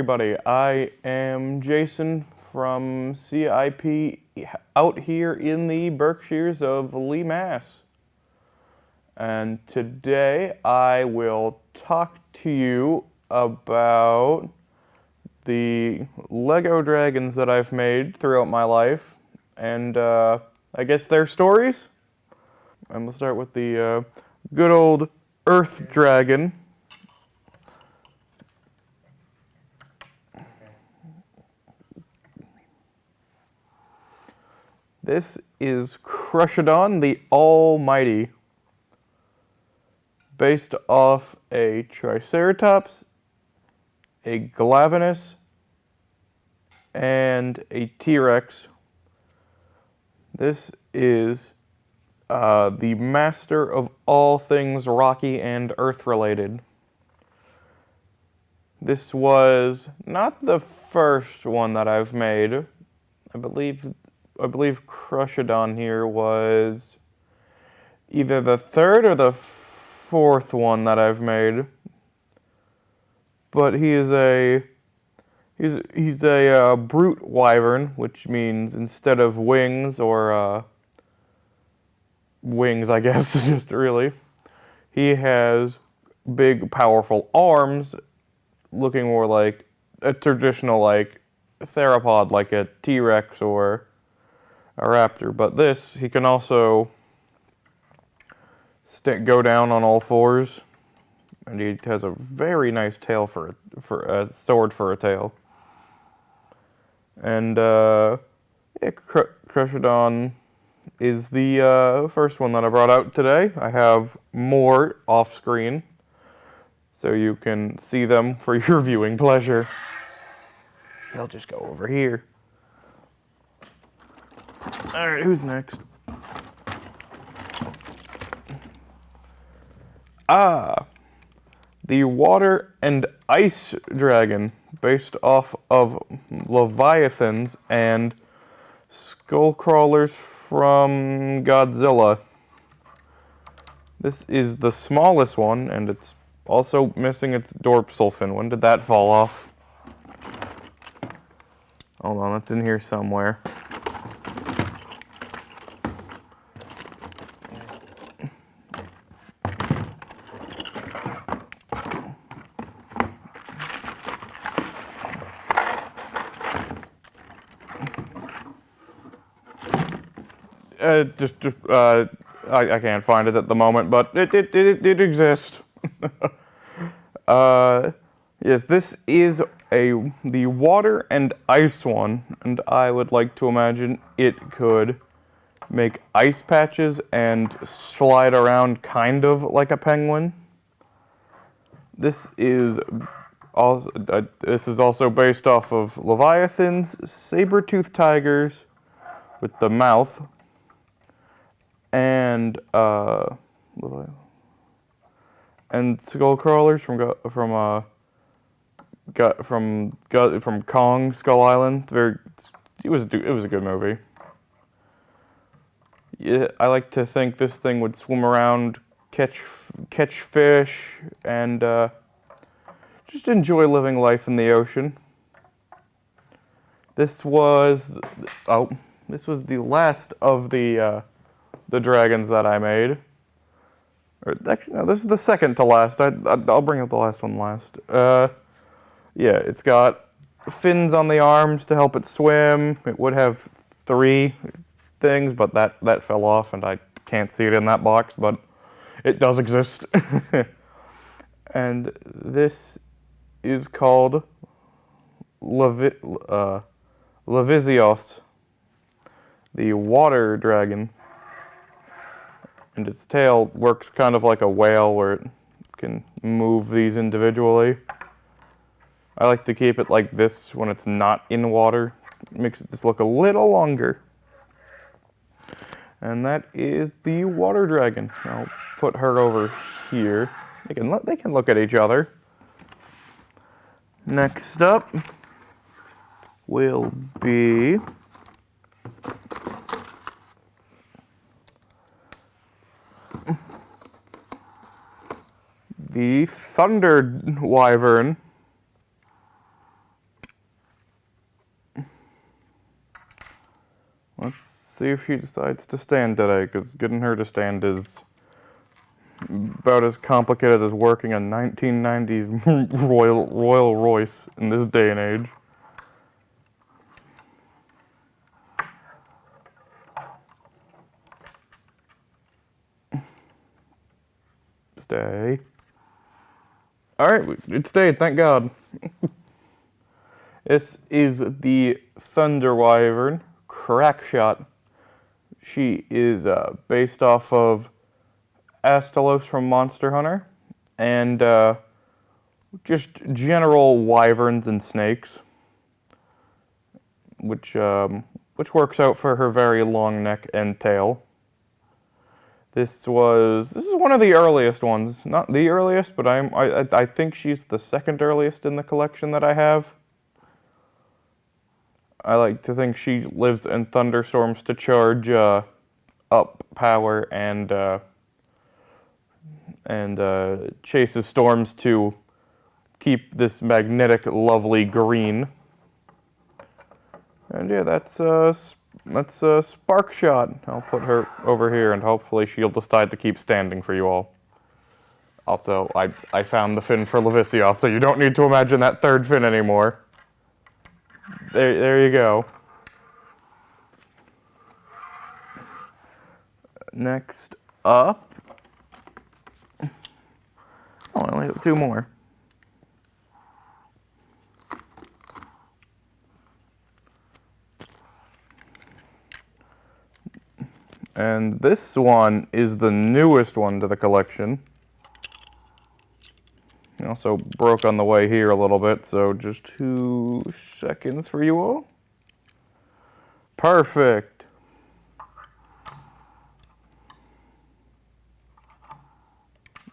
everybody. I am Jason from CIP out here in the Berkshires of Lee, Mass. And today I will talk to you about the Lego dragons that I've made throughout my life and I guess their stories. And we'll start with the good old Earth Dragon. This is Crushadon the Almighty, based off a Triceratops, a Glavenus, and a T-Rex. This is the master of all things rocky and earth-related. This was not the first one that I've made. I believe Crushadon here was either the third or the fourth one that I've made. But he's a brute wyvern, which means instead of wings or wings, I guess, just really, he has big, powerful arms, looking more like a traditional like theropod, like a T-Rex or a raptor. But this, he can also go down on all fours, and he has a very nice tail for a sword for a tail. And Crushadon is the first one that I brought out today. I have more off screen, so you can see them for your viewing pleasure. He'll just go over here. Alright, who's next? The Water and Ice Dragon, based off of Leviathans and Skullcrawlers from Godzilla. This is the smallest one, and it's also missing its dorsal fin. When did that fall off? Hold on, it's in here somewhere. I can't find it at the moment, but it exists. Yes, this is the water and ice one, and I would like to imagine it could make ice patches and slide around kind of like a penguin. This is also based off of Leviathans, saber-toothed tigers with the mouth, and skullcrawlers from Kong Skull Island. It was a good movie. Yeah, I like to think this thing would swim around, catch fish, and just enjoy living life in the ocean. This was the last of the dragons that I made. Or actually, no, this is the second to last. I'll bring up the last one last. Yeah, it's got fins on the arms to help it swim. It would have 3 things, but that fell off, and I can't see it in that box, but it does exist. And this is called Levizios, the water dragon. And its tail works kind of like a whale, where it can move these individually. I like to keep it like this when it's not in water. It makes it just look a little longer. And that is the water dragon. I'll put her over here. They can look at each other. Next up will be the Thunder Wyvern, Let's see if she decides to stand today, because getting her to stand is about as complicated as working a 1990s Royal Royce in this day and age. Stay. Alright, it stayed, thank God. This is the Thunder Wyvern, Crackshot. She is based off of Astalos from Monster Hunter, and just general wyverns and snakes, which works out for her very long neck and tail. This is one of the earliest ones, not the earliest, but I think she's the second earliest in the collection that I have. I like to think she lives in thunderstorms to charge up power and chases storms to keep this magnetic, lovely green. And yeah, that's Spark Shot. I'll put her over here, and hopefully she'll decide to keep standing for you all. Also, I found the fin for Levisioth, so you don't need to imagine that third fin anymore. There you go. Next up, oh, I only have two more. And this one is the newest one to the collection. It also broke on the way here a little bit, so just 2 seconds for you all. Perfect.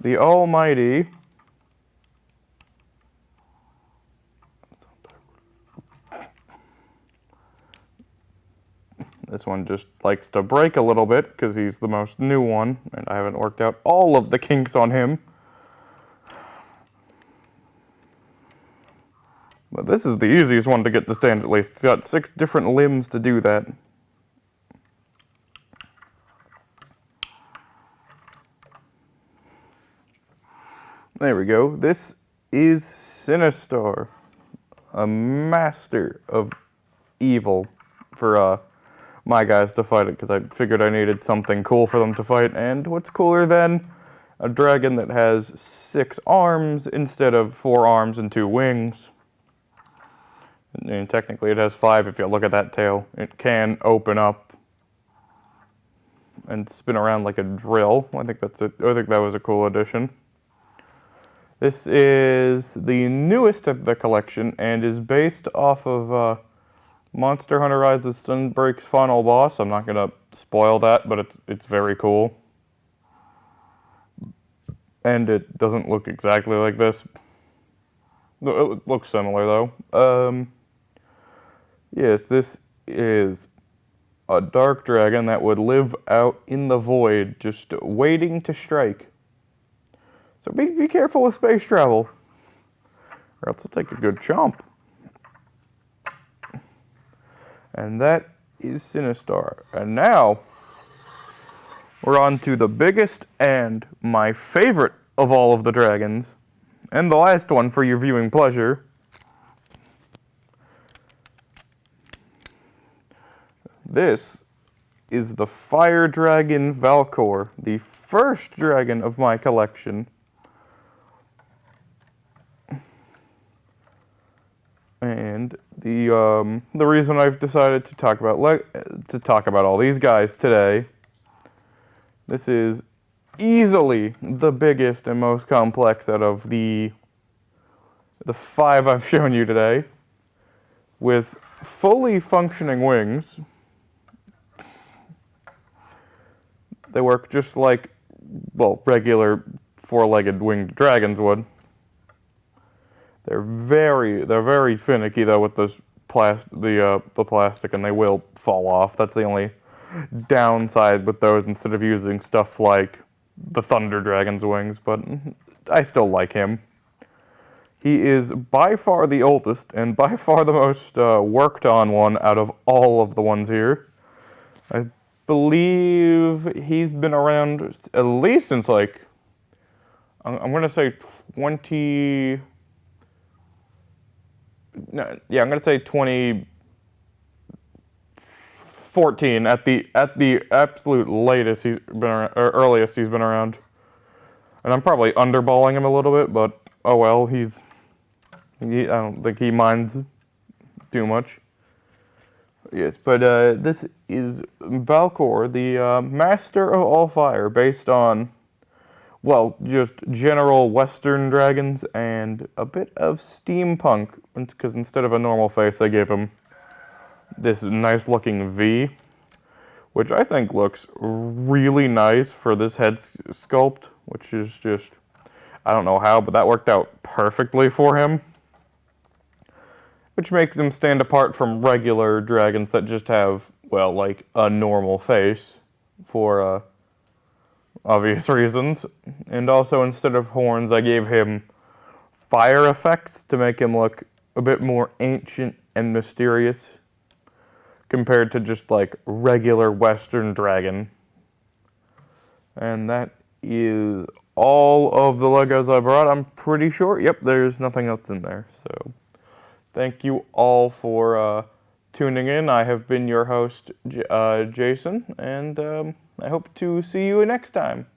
The almighty this one just likes to break a little bit because he's the most new one, and I haven't worked out all of the kinks on him. But this is the easiest one to get to stand at least. It's got 6 different limbs to do that. There we go. This is Sinistar, a master of evil for my guys to fight it, because I figured I needed something cool for them to fight. And what's cooler than a dragon that has 6 arms instead of 4 arms and 2 wings? And technically it has 5 if you look at that tail. It can open up and spin around like a drill. I think that was a cool addition. This is the newest of the collection and is based off of Monster Hunter Rises Sunbreak's final boss. I'm not gonna spoil that, but it's very cool. And it doesn't look exactly like this. It looks similar though. Yes, this is a dark dragon that would live out in the void, just waiting to strike. So be careful with space travel, or else it'll take a good chomp. And that is Sinistar. And now, we're on to the biggest and my favorite of all of the dragons, and the last one for your viewing pleasure. This is the Fire Dragon Valkor, the first dragon of my collection. And the reason I've decided to talk about all these guys today, this is easily the biggest and most complex out of the 5 I've shown you today, with fully functioning wings. They work just like, well, regular 4-legged winged dragons would. They're very finicky though with the plastic, and they will fall off. That's the only downside with those, instead of using stuff like the Thunder Dragon's wings, but I still like him. He is by far the oldest and by far the most worked on one out of all of the ones here. I believe he's been around at least since like, I'm gonna say 20. No, yeah, I'm gonna say 2014 at the absolute latest he's been around, or earliest he's been around. And I'm probably underballing him a little bit, but oh well, I don't think he minds too much. Yes, but this is Valkor, the master of all fire, based on, well, just general Western dragons and a bit of steampunk, because instead of a normal face, I gave him this nice looking V, which I think looks really nice for this head sculpt, which is just, I don't know how, but that worked out perfectly for him. Which makes him stand apart from regular dragons that just have, well, like a normal face for obvious reasons. And also, instead of horns, I gave him fire effects to make him look a bit more ancient and mysterious compared to just like regular Western dragon. And that is all of the Legos I brought. I'm pretty sure. Yep, there's nothing else in there. So thank you all for tuning in. I have been your host, Jason, and I hope to see you next time.